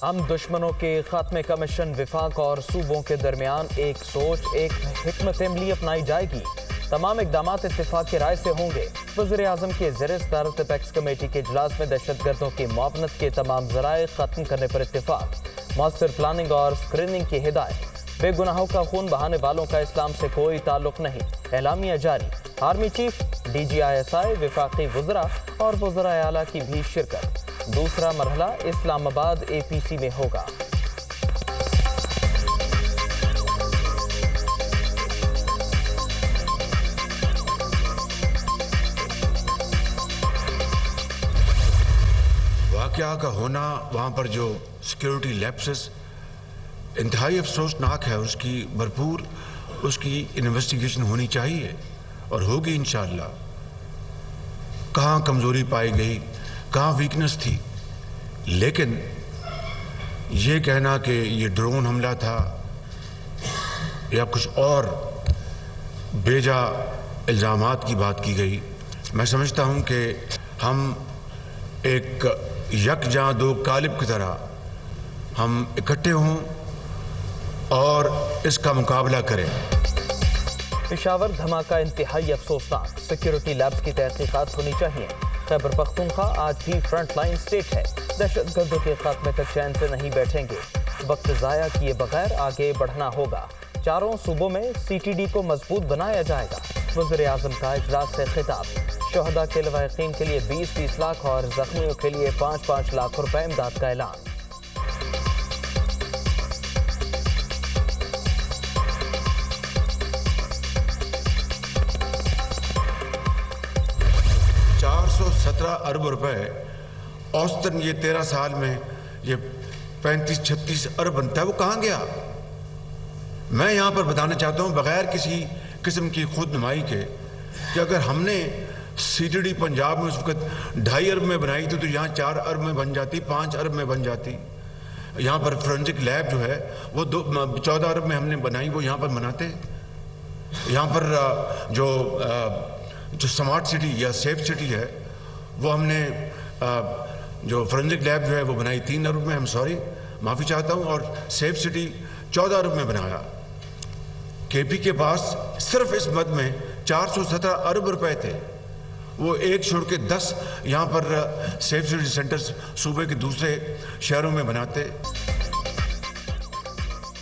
ہم دشمنوں کے خاتمے کا مشن وفاق اور صوبوں کے درمیان ایک سوچ ایک حکمت عملی اپنائی جائے گی۔ تمام اقدامات اتفاق کی رائے سے ہوں گے۔ وزیر اعظم کے زیر صدارت اپیکس کمیٹی کے اجلاس میں دہشت گردوں کی معاونت کے تمام ذرائع ختم کرنے پر اتفاق، مؤثر پلاننگ اور اسکریننگ کی ہدایت۔ بے گناہوں کا خون بہانے والوں کا اسلام سے کوئی تعلق نہیں، اعلامیہ جاری۔ Army chief, D G I S I, وفاقی وزراء اور وزراء اعلیٰ کی بھی شرکت۔ دوسرا مرحلہ اسلام آباد اے پی سی میں ہوگا۔ واقعہ کا ہونا، وہاں پر جو سیکیورٹی لیپسز انتہائی افسوسناک ہے، اس کی بھرپور انویسٹیگیشن ہونی چاہیے اور ہوگی انشاءاللہ۔ کہاں کمزوری پائی گئی، کہاں ویکنس تھی، لیکن یہ کہنا کہ یہ ڈرون حملہ تھا یا کچھ اور بیجا الزامات کی بات کی گئی، میں سمجھتا ہوں کہ ہم ایک یکجاں دو قالب کی طرح ہم اکٹھے ہوں اور اس کا مقابلہ کریں۔ پشاور دھماکہ انتہائی افسوسناک، سیکیورٹی لیبز کی تحقیقات ہونی چاہیے۔ خیبر پختونخوا آج بھی فرنٹ لائن اسٹیٹ ہے، دہشت گردوں کے خاتمے تک چین سے نہیں بیٹھیں گے۔ وقت ضائع کیے بغیر آگے بڑھنا ہوگا۔ چاروں صوبوں میں سی ٹی ڈی کو مضبوط بنایا جائے گا۔ وزیر اعظم کا اجلاس سے خطاب۔ شہداء کے لواحقین کے لیے 20 لاکھ اور زخمیوں کے لیے 5 لاکھ روپے امداد کا اعلان۔ ارب روپے اوسطاً یہ 13 سال میں یہ 35-36 ارب بنتا ہے، وہ کہاں گیا؟ میں یہاں پر بتانا چاہتا ہوں بغیر کسی قسم کی خود نمائی کے کہ اگر ہم نے سی ٹی ڈی پنجاب میں اس وقت 2.5 ارب میں بنائی تھی تو یہاں 4 ارب میں بن جاتی، 5 ارب میں بن جاتی۔ یہاں پر فورنزک لیب جو ہے وہ 14 ارب میں ہم نے بنائی، وہ یہاں پر بناتے۔ یہاں پر جو سمارٹ سٹی یا سیف سٹی ہے وہ ہم نے جو فورنزک لیب جو ہے وہ بنائی 3 ارب میں، معافی چاہتا ہوں، اور سیف سٹی 14 ارب میں بنایا۔ کے پی کے پاس صرف اس مد میں 417 ارب روپے تھے، وہ ایک چھوڑ کے 10 یہاں پر سیف سٹی سینٹرز صوبے کے دوسرے شہروں میں بناتے۔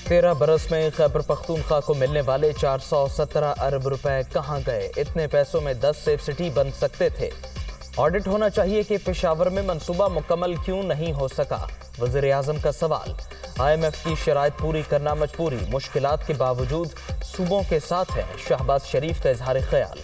13 برس میں خیبر پختونخوا کو ملنے والے 417 ارب روپے کہاں گئے؟ اتنے پیسوں میں 10 سیف سٹی بن سکتے تھے۔ آڈٹ ہونا چاہیے کہ پشاور میں منصوبہ مکمل کیوں نہیں ہو سکا؟ وزیر اعظم کا سوال۔ آئی ایم ایف کی شرائط پوری کرنا مجبوری، مشکلات کے باوجود صوبوں کے ساتھ ہے، شہباز شریف کا اظہار خیال۔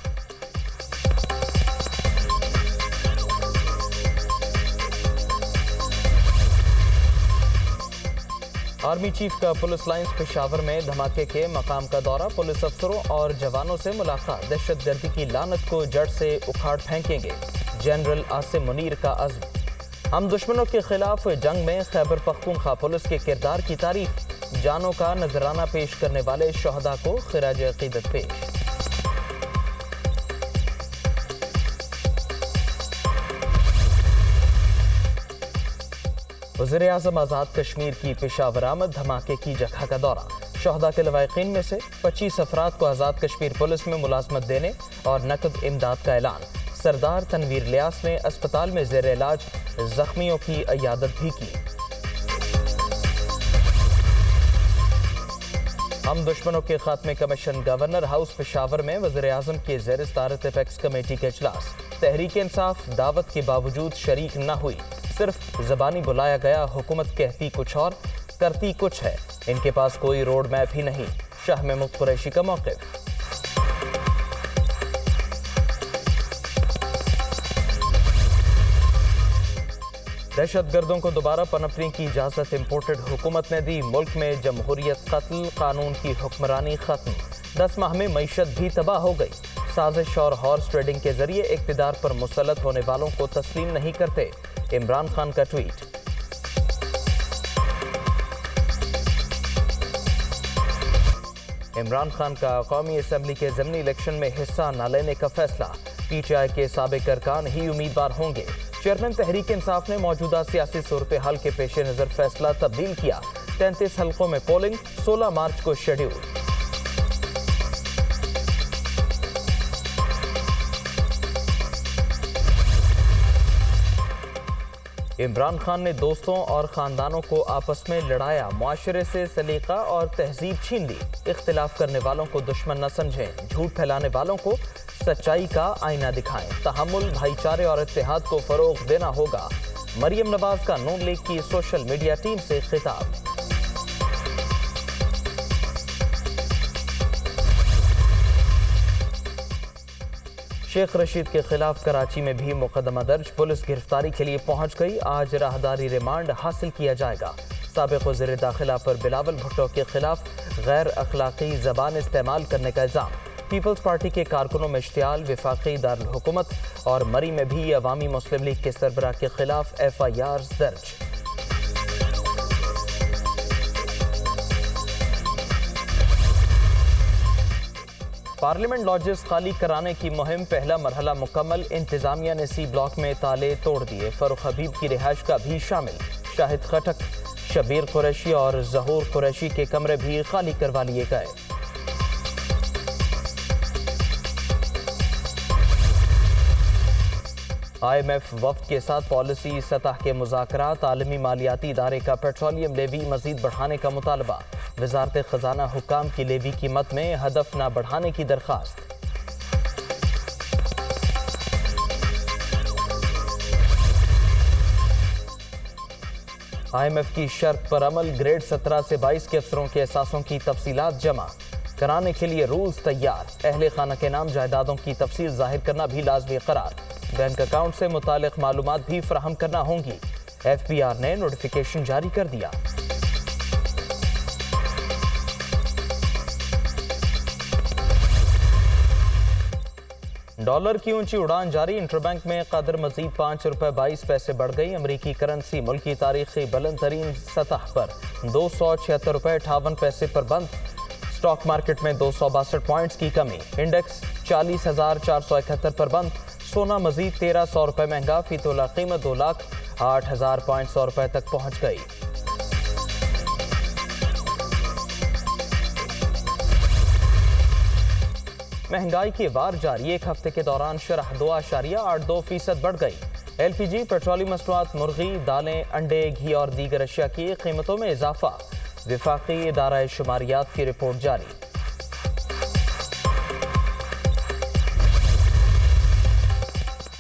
آرمی چیف کا پولیس لائنز پشاور میں دھماکے کے مقام کا دورہ، پولیس افسروں اور جوانوں سے ملاقات۔ دہشت گردی کی لعنت کو جڑ سے اکھاڑ پھینکیں گے، جنرل عاصم منیر کا عزم۔ ہم دشمنوں کے خلاف جنگ میں خیبر پختونخوا پولیس کے کردار کی تعریف، جانوں کا نذرانہ پیش کرنے والے شہداء کو خراج عقیدت پیش۔ وزیر اعظم آزاد کشمیر کی پشاور آمد، دھماکے کی جگہ کا دورہ۔ شہداء کے لواحقین میں سے 25 افراد کو آزاد کشمیر پولیس میں ملازمت دینے اور نقد امداد کا اعلان۔ سردار تنویر لیاس نے اسپتال میں زیر علاج زخمیوں کی عیادت بھی کی۔ ہم دشمنوں کے خاتمے کا مشن، گورنر ہاؤس پشاور میں وزیر اعظم کے زیر صدارت اپیکس کمیٹی کا اجلاس۔ تحریک انصاف دعوت کے باوجود شریک نہ ہوئی، صرف زبانی بلایا گیا۔ حکومت کہتی کچھ اور کرتی کچھ ہے، ان کے پاس کوئی روڈ میپ ہی نہیں۔ شاہ محمود قریشی کا موقف۔ دہشت گردوں کو دوبارہ پنپنے کی اجازت امپورٹڈ حکومت نے دی، ملک میں جمہوریت قتل قانون کی حکمرانی ختم۔ 10 ماہ میں معیشت بھی تباہ ہو گئی۔ سازش اور ہارس ٹریڈنگ کے ذریعے اقتدار پر مسلط ہونے والوں کو تسلیم نہیں کرتے، عمران خان کا ٹویٹ۔ عمران خان کا قومی اسمبلی کے ضمنی الیکشن میں حصہ نہ لینے کا فیصلہ، پی ٹی آئی کے سابق ارکان ہی امیدوار ہوں گے۔ چیئرمین تحریک انصاف نے موجودہ سیاسی صورتحال کے پیش نظر فیصلہ تبدیل کیا. 33 حلقوں میں پولنگ 16 مارچ کو شیڈول. عمران خان نے دوستوں اور خاندانوں کو آپس میں لڑایا. معاشرے سے سلیقہ اور تہذیب چھین لی. اختلاف کرنے والوں کو دشمن نہ سمجھیں. جھوٹ پھیلانے والوں کو سچائی کا آئینہ دکھائیں. تحمل، بھائی چارے اور اتحاد کو فروغ دینا ہوگا. مریم نواز کا نون لیگ کی سوشل میڈیا ٹیم سے خطاب. شیخ رشید کے خلاف کراچی میں بھی مقدمہ درج. پولیس گرفتاری کے لیے پہنچ گئی. آج راہداری ریمانڈ حاصل کیا جائے گا. سابق وزیر داخلہ پر بلاول بھٹو کے خلاف غیر اخلاقی زبان استعمال کرنے کا الزام. پیپلز پارٹی کے کارکنوں میں اشتعال. وفاقی دارالحکومت اور مری میں بھی عوامی مسلم لیگ کے سربراہ کے خلاف FIRs درج. پارلیمنٹ لاجز خالی کرانے کی مہم پہلا مرحلہ مکمل. انتظامیہ نے سی بلاک میں تالے توڑ دیے. فاروق حبیب کی رہائش کا بھی شامل. شاہد خٹک، شبیر قریشی اور ظہور قریشی کے کمرے بھی خالی کروا لیے گئے. IMF وفد کے ساتھ پالیسی سطح کے مذاکرات. عالمی مالیاتی ادارے کا پیٹرولیم لیوی مزید بڑھانے کا مطالبہ. وزارت خزانہ حکام کی لیوی قیمت میں ہدف نہ بڑھانے کی درخواست. IMF کی شرط پر عمل. گریڈ 17 سے 22 کے افسروں کے اثاثوں کی تفصیلات جمع کرانے کے لیے رولز تیار. اہل خانہ کے نام جائیدادوں کی تفصیل ظاہر کرنا بھی لازمی قرار. بینک اکاؤنٹ سے متعلق معلومات بھی فراہم کرنا ہوں گی. FBR نے نوٹیفیکیشن جاری کر دیا. ڈالر کی اونچی اڑان جاری. انٹر بینک میں قدر مزید 5 روپے 22 پیسے بڑھ گئی. امریکی کرنسی ملکی تاریخی بلند ترین سطح پر 276 روپے 58 پیسے پر بند. سٹاک مارکیٹ میں 262 پوائنٹس کی کمی. انڈیکس 40,471 پر بند. سونا مزید 1,300 روپے مہنگا. فی تولہ قیمت 2,08,500 روپے تک پہنچ گئی. مہنگائی کی وار جاری. ایک ہفتے کے دوران شرح 2.82% بڑھ گئی. LPG، پیٹرولیم مصنوعات، مرغی، دالیں، انڈے، گھی اور دیگر اشیاء کی قیمتوں میں اضافہ. وفاقی ادارہ شماریات کی رپورٹ جاری.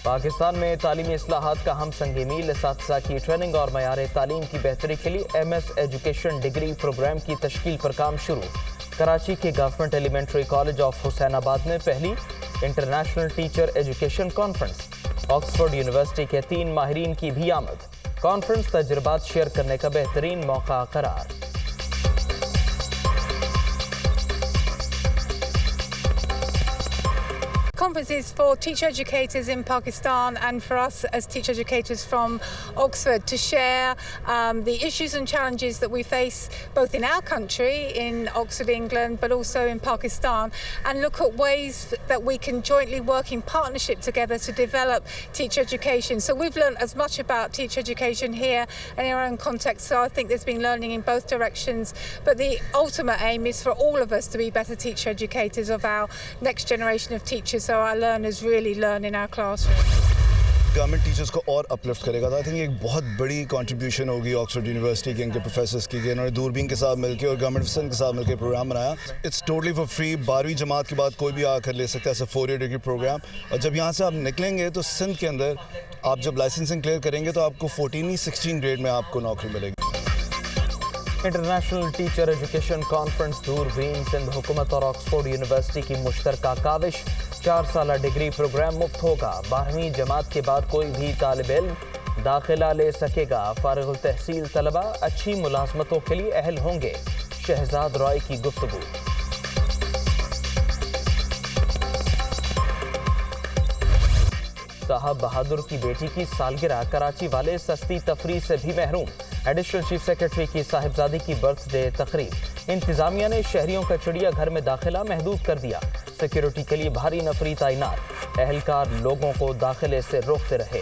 پاکستان میں تعلیمی اصلاحات کا ہم سنگ میل. اساتذہ کی ٹریننگ اور معیار تعلیم کی بہتری کے لیے MS ایجوکیشن ڈگری پروگرام کی تشکیل پر کام شروع. کراچی کے گورنمنٹ ایلیمنٹری کالج آف حسین آباد میں پہلی international teacher education conference. Oxford university کے 3 ماہرین کی بھی آمد. کانفرنس تجربات شیئر کرنے کا بہترین موقع قرار. Conferences for teacher educators in Pakistan and for us as teacher educators from Oxford to share the issues and challenges that we face both in our country, in Oxford, England, but also in Pakistan, and look at ways that we can jointly work in partnership together to develop teacher education. So we've learned as much about teacher education here and in our own context, so I think there's been learning in both directions, but the ultimate aim is for all of us to be better teacher educators of our next generation of teachers. So our learners really learn in our classroom. Government teachers کو اور uplift کرے گا. I think ایک بہت بڑی contribution ہوگی Oxford university کے ان کے professors کی کہ انہوں نے دوربین کے ساتھ مل کے اور گورنمنٹ وسن کے ساتھ مل کے پروگرام بنایا. It's totally for free. 12ویں جماعت کے بعد کوئی بھی آ کر لے سکتا ہے. ایسا 4 ایئر ڈگری پروگرام. اور جب یہاں سے آپ نکلیں گے تو سندھ کے اندر آپ جب لائسنسنگ کلیئر کریں گے تو آپ کو 16 گریڈ میں آپ کو نوکری ملے گی. انٹرنیشنل ٹیچر ایجوکیشن کانفرنس دوربین سندھ حکومت اور آکسفورڈ یونیورسٹی کی مشترکہ کاوش. 4 سالہ ڈگری پروگرام مفت ہوگا. 12ویں جماعت کے بعد کوئی بھی طالب علم داخلہ لے سکے گا. فارغ التحصیل طلبہ اچھی ملازمتوں کے لیے اہل ہوں گے. شہزاد رائے کی گفتگو. صاحب بہادر کی بیٹی کی سالگرہ. کراچی والے سستی تفریح سے بھی محروم. ایڈیشنل چیف سیکرٹری کی صاحبزادی کی برتھ ڈے تقریب. انتظامیہ نے شہریوں کا چڑیا گھر میں داخلہ محدود کر دیا. سیکیورٹی کے لیے بھاری نفری تعینات. اہلکار لوگوں کو داخلے سے روکتے رہے.